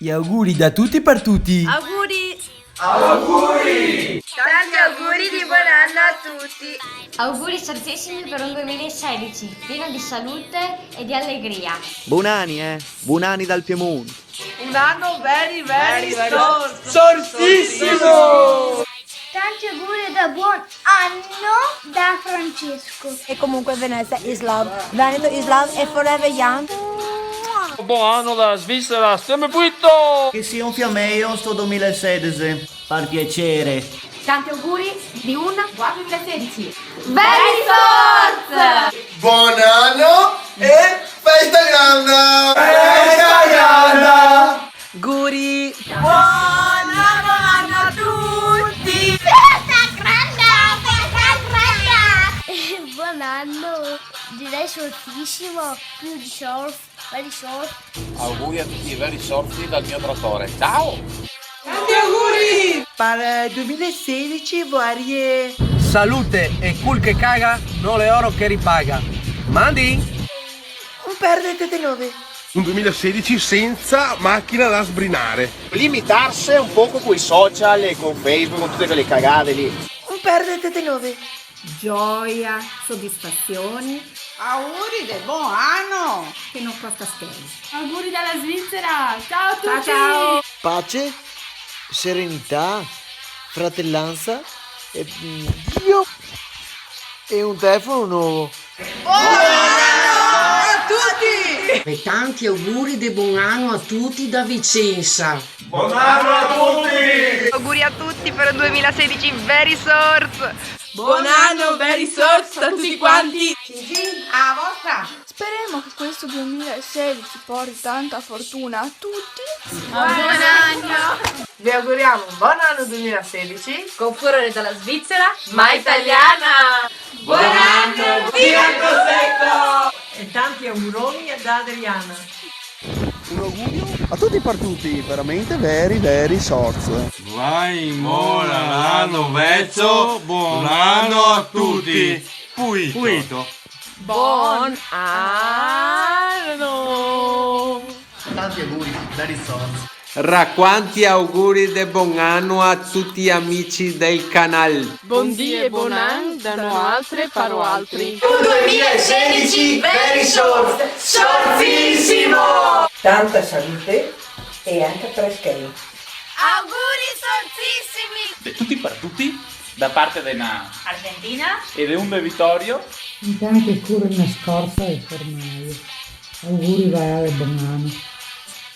Gli auguri da tutti per tutti. Auguri! Auguri! Tanti auguri di buon anno a tutti! Auguri santissimi per un 2016, pieno di salute e di allegria. Buon anni, buon anni dal Piemonte. Un anno very Sorsissimo! Tanti auguri da buon anno da Francesco. E comunque Venezia is love, Veneto is love e forever young. Buon anno da Svizzera, stiamo pulito! Che sia un fiammeo sto 2016. Per piacere. Tanti auguri di un buon 2016. Very Sorts! Buon anno e festa grande! Festa grande! Auguri. Buon anno a tutti! Buon anno, direi soltissimo, più di surf, very surf. Auguri a tutti i veri sorti dal mio trattore. Ciao! Tanti auguri! Per il 2016 varie. Salute e cul che caga, non le oro che ripaga. Mandi? Un perdete di 9. Un 2016 senza macchina da sbrinare. Limitarsi un poco con i social e con Facebook, con tutte quelle cagate lì. Un perdete di 9. Gioia, soddisfazioni, Auguri del buon anno! che non costa scherzi. Auguri dalla Svizzera! Ciao a tutti! Ciao! Pace, serenità, fratellanza e Dio e un telefono nuovo. Buon anno a tutti! E tanti auguri di buon anno a tutti da Vicenza. Buon anno a tutti! Auguri a tutti per un 2016 very Sorts! Buon anno very Sorts a tutti quanti! A vostra! Speriamo che questo 2016 porti tanta fortuna a tutti. Buon anno! Vi auguriamo un buon anno 2016 Con furore dalla Svizzera, ma italiana! Buon anno! Secco! e tanti auguroni da Adriana. Un augurio a tutti per tutti, veramente very sorts. Vai mola l'anno vezzo, buon anno a tutti. Puito. Buon anno! Tanti auguri, very sorts. Quanti auguri di buon anno a tutti amici del canale. Buon dia e buon anno, danno altre, farò altri. Un 2016 very sorts, sorzissimo! Tanta salute e anche frescheri. Auguri sorzissimi! De tutti per tutti, da parte della Argentina e de un de Vittorio. Intanto scuro una scorza e formaio. Auguri vai buon anno.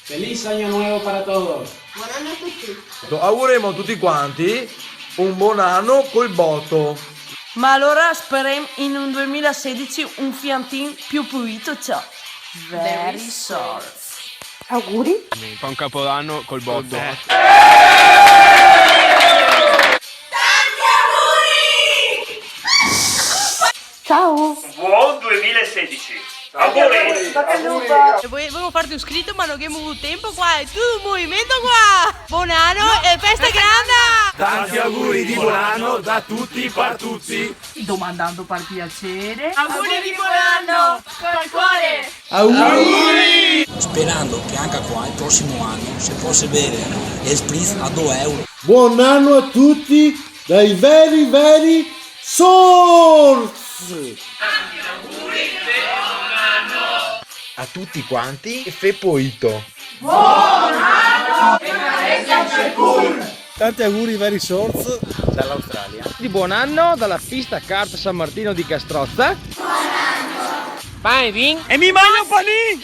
Feliz año nuevo para todos. Buon anno a tutti! Auguriamo a tutti quanti un buon anno col botto. Ma allora speriamo in un 2016 un Fiantin più pulito, ciao. Very sorry. Auguri. Fa un capodanno col botto. Tanti auguri! Ciao. Buon 2016. Auguri. Volevo farti un scritto ma non abbiamo avuto tempo qua. E tu movimento qua. Buon anno e festa grande. Tanti auguri di buon anno da tutti per tutti. Domandando per piacere. Auguri di buon anno! Col cuore! Auguri. Sperando che anche qua il prossimo anno si possa bere il spritz a 2 euro. Buon anno a tutti dai very sorts! A tutti quanti e fe poito. Tanti auguri very sorts Dall'Australia. Di buon anno dalla pista kart San Martino di Castrozza. Buon anno. Panin e mi mangio un panin.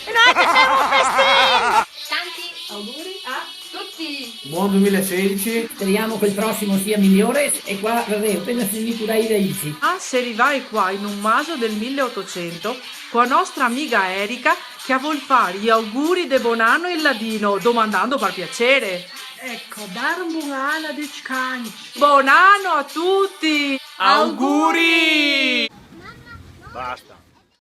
Tanti auguri a tutti. Buon 2016. Speriamo che il prossimo sia migliore e qua vabbè, appena finito dai raici. Ah, se arrivai qua in un maso del 1800 con la nostra amica Erika che vuol fare gli auguri di buon anno in ladino domandando per piacere. Ecco, dare un buon anno a Dicani. Buon anno a tutti! Auguri. Basta.